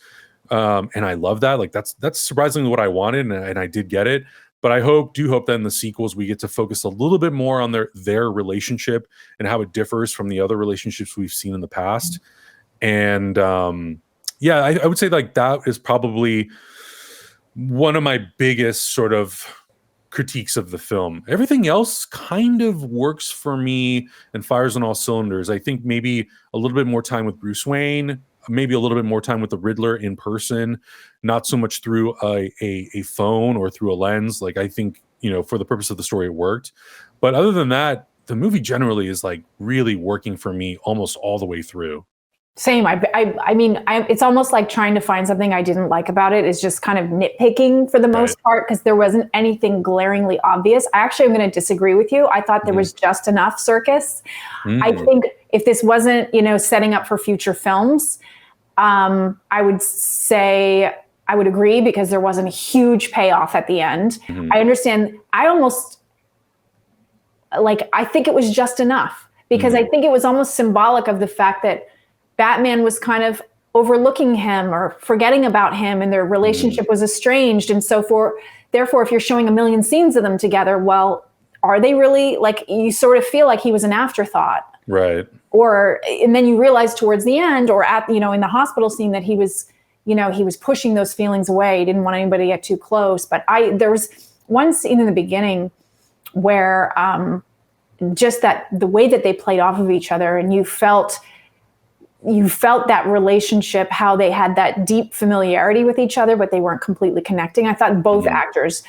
And I love that. Like that's surprisingly what I wanted, and I did get it. But I do hope that in the sequels we get to focus a little bit more on their relationship and how it differs from the other relationships we've seen in the past. And yeah, I would say like that is probably one of my biggest sort of critiques of the film. Everything else kind of works for me and fires on all cylinders. I think maybe a little bit more time with Bruce Wayne, maybe a little bit more time with the Riddler in person, not so much through a phone or through a lens. Like, I think, you know, for the purpose of the story, it worked. But other than that, the movie generally is like really working for me almost all the way through. Same. I mean, it's almost like trying to find something I didn't like about it is just kind of nitpicking for the most part, because there wasn't anything glaringly obvious. I actually am going to disagree with you. I thought there was just enough circus. I think if this wasn't, you know, setting up for future films, I would say I would agree, because there wasn't a huge payoff at the end. I understand. I think it was just enough, because I think it was almost symbolic of the fact that Batman was kind of overlooking him or forgetting about him, and their relationship was estranged. And therefore, if you're showing a million scenes of them together, well, are they really, like, you sort of feel like he was an afterthought. Right. And then you realize towards the end, or at, you know, in the hospital scene, that he was, you know, he was pushing those feelings away. He didn't want anybody to get too close. But there was one scene in the beginning where just that the way that they played off of each other, and you felt that relationship, how they had that deep familiarity with each other, but they weren't completely connecting. I thought both actors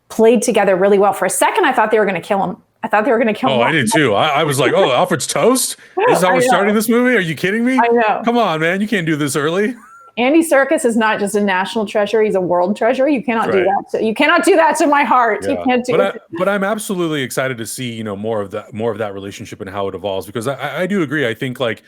played together really well. For a second, I thought they were going to kill him. I him. Oh, I did too. I was like, oh, Alfred's toast? This is how we're starting this movie? Are you kidding me? I know. Come on, man. You can't do this early. Andy Serkis is not just a national treasure. He's a world treasure. You cannot do that. You cannot do that to my heart. Yeah. You can't do it. But I'm absolutely excited to see, you know, more of that relationship and how it evolves, because I do agree. I think like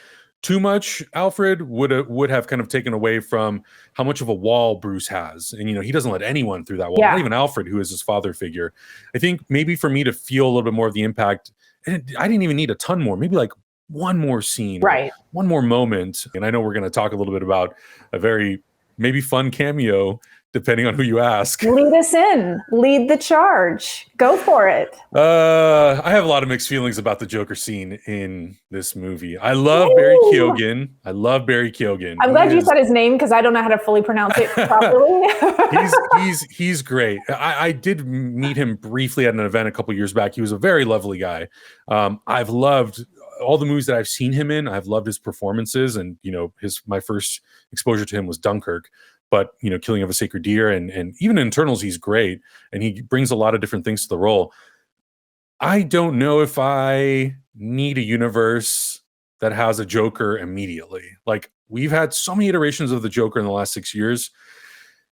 too much Alfred would have kind of taken away from how much of a wall Bruce has. And, you know, he doesn't let anyone through that wall, not even Alfred, who is his father figure. I think maybe for me to feel a little bit more of the impact, and I didn't even need a ton more, maybe like one more scene, one more moment. And I know we're going to talk a little bit about a very maybe fun cameo, depending on who you ask. Lead us in. Lead the charge. Go for it. I have a lot of mixed feelings about the Joker scene in this movie. I love Barry Keoghan. I'm glad you said his name, because I don't know how to fully pronounce it properly. he's great. I did meet him briefly at an event a couple years back. He was a very lovely guy. I've loved all the movies that I've seen him in. I've loved his performances, and, you know, my first exposure to him was Dunkirk. But, you know, Killing of a Sacred Deer, and even in Eternals, he's great. And he brings a lot of different things to the role. I don't know if I need a universe that has a Joker immediately. Like, we've had so many iterations of the Joker in the last 6 years.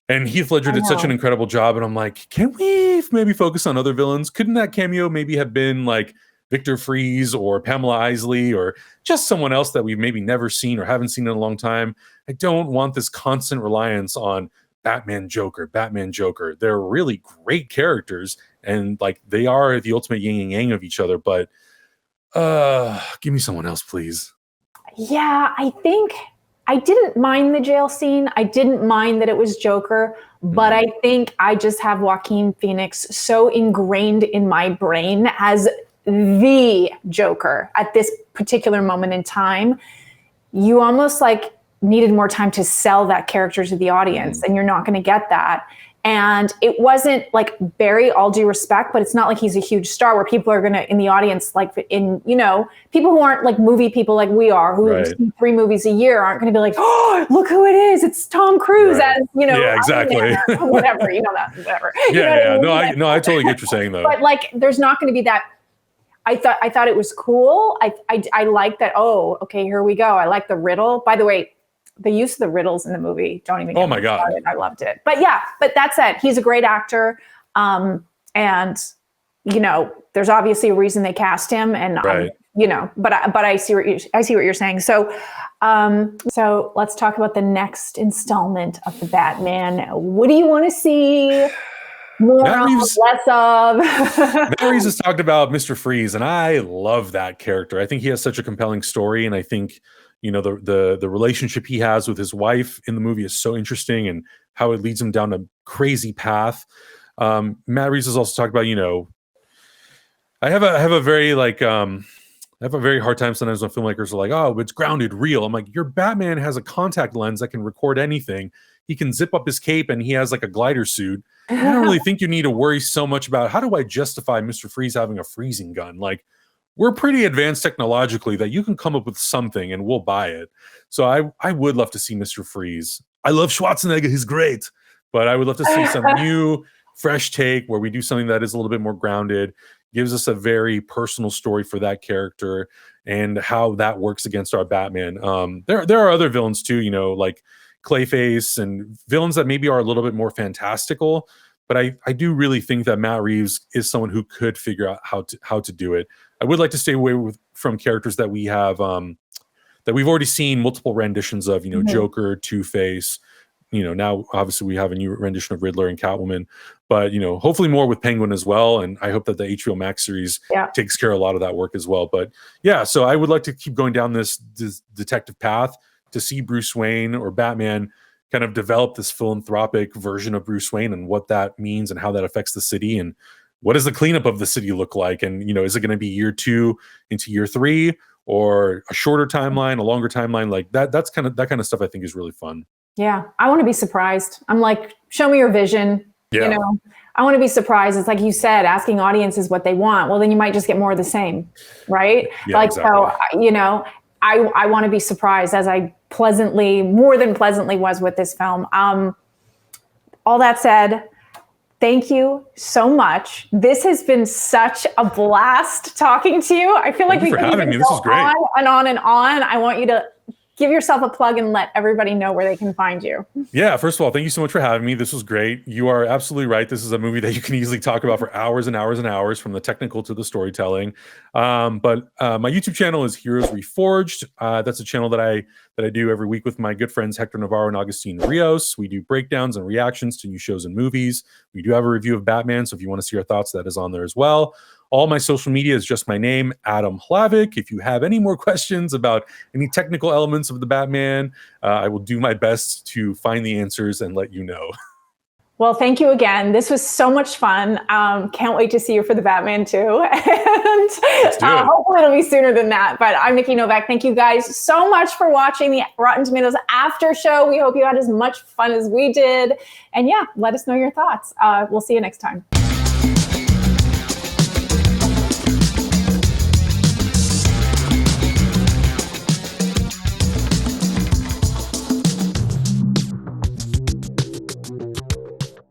And Heath Ledger did such an incredible job. And I'm like, can we maybe focus on other villains? Couldn't that cameo maybe have been like Victor Fries or Pamela Isley, or just someone else that we've maybe never seen or haven't seen in a long time? I don't want this constant reliance on Batman Joker. They're really great characters, and like they are the ultimate yin and yang of each other. But Give me someone else, please. Yeah, I think I didn't mind the jail scene. I didn't mind that it was Joker, but I think I just have Joaquin Phoenix so ingrained in my brain as the Joker at this particular moment in time. You almost like needed more time to sell that character to the audience, and you're not going to get that. And it wasn't like Barry, all due respect, but it's not like he's a huge star where people are going to, in the audience, like in, people who aren't like movie people like we are, who see 3 movies a year, aren't going to be like, oh, look who it is. It's Tom Cruise as, Yeah, exactly. Whatever, whatever. No, I totally get what you're saying though. But like, there's not going to be that. I thought it was cool. I like that. Oh, okay, here we go. I like the riddle. By the way, the use of the riddles in the movie, don't even get Oh my God. started. I loved it. But yeah, but that said, he's a great actor. And there's obviously a reason they cast him, and but I see what you're saying. So let's talk about the next installment of the Batman. What do you want to see? More of, less of. Matt Reeves has talked about Mr. Freeze, and I love that character. I think he has such a compelling story, and I think the relationship he has with his wife in the movie is so interesting, and how it leads him down a crazy path. Matt Reeves has also talked about, I have a very hard time sometimes when filmmakers are like, oh, it's grounded, real. I'm like, your Batman has a contact lens that can record anything. He can zip up his cape, and he has like a glider suit. I don't really think you need to worry so much about how do I justify Mr. Freeze having a freezing gun? Like, we're pretty advanced technologically that you can come up with something and we'll buy it. So I would love to see Mr. Freeze. I love Schwarzenegger. He's great. But I would love to see some new, fresh take where we do something that is a little bit more grounded, gives us a very personal story for that character and how that works against our Batman. There are other villains too, like Clayface and villains that maybe are a little bit more fantastical. But I do really think that Matt Reeves is someone who could figure out how to do it. I would like to stay away from characters that we have that we've already seen multiple renditions of, Joker, Two-Face. Now obviously we have a new rendition of Riddler and Catwoman, but hopefully more with Penguin as well. And I hope that the HBO Max series takes care of a lot of that work as well. But yeah, so I would like to keep going down this detective path to see Bruce Wayne or Batman kind of develop this philanthropic version of Bruce Wayne and what that means and how that affects the city, and what does the cleanup of the city look like? And, is it going to be year 2 into year 3, or a shorter timeline, a longer timeline? Like that kind of stuff I think is really fun. Yeah. I want to be surprised. I'm like, show me your vision. Yeah. I want to be surprised. It's like you said, asking audiences what they want. Well, then you might just get more of the same. Right. Yeah, exactly. So, I want to be surprised, as I more than pleasantly was with this film. All that said, thank you so much. This has been such a blast talking to you. I feel like we could even go on and on and on. I want you to give yourself a plug and let everybody know where they can find you. Yeah, first of all, thank you so much for having me. This was great. You are absolutely right. This is a movie that you can easily talk about for hours and hours and hours, from the technical to the storytelling. But my YouTube channel is Heroes Reforged. That's a channel that I do every week with my good friends Hector Navarro and Augustine Rios. We do breakdowns and reactions to new shows and movies. We do have a review of Batman, so if you want to see our thoughts, that is on there as well. All my social media is just my name, Adam Hlavac. If you have any more questions about any technical elements of the Batman, I will do my best to find the answers and let you know. Well, thank you again. This was so much fun. Can't wait to see you for the Batman too. And hopefully it'll be sooner than that. But I'm Nikki Novak. Thank you guys so much for watching the Rotten Tomatoes after show. We hope you had as much fun as we did. And yeah, let us know your thoughts. We'll see you next time.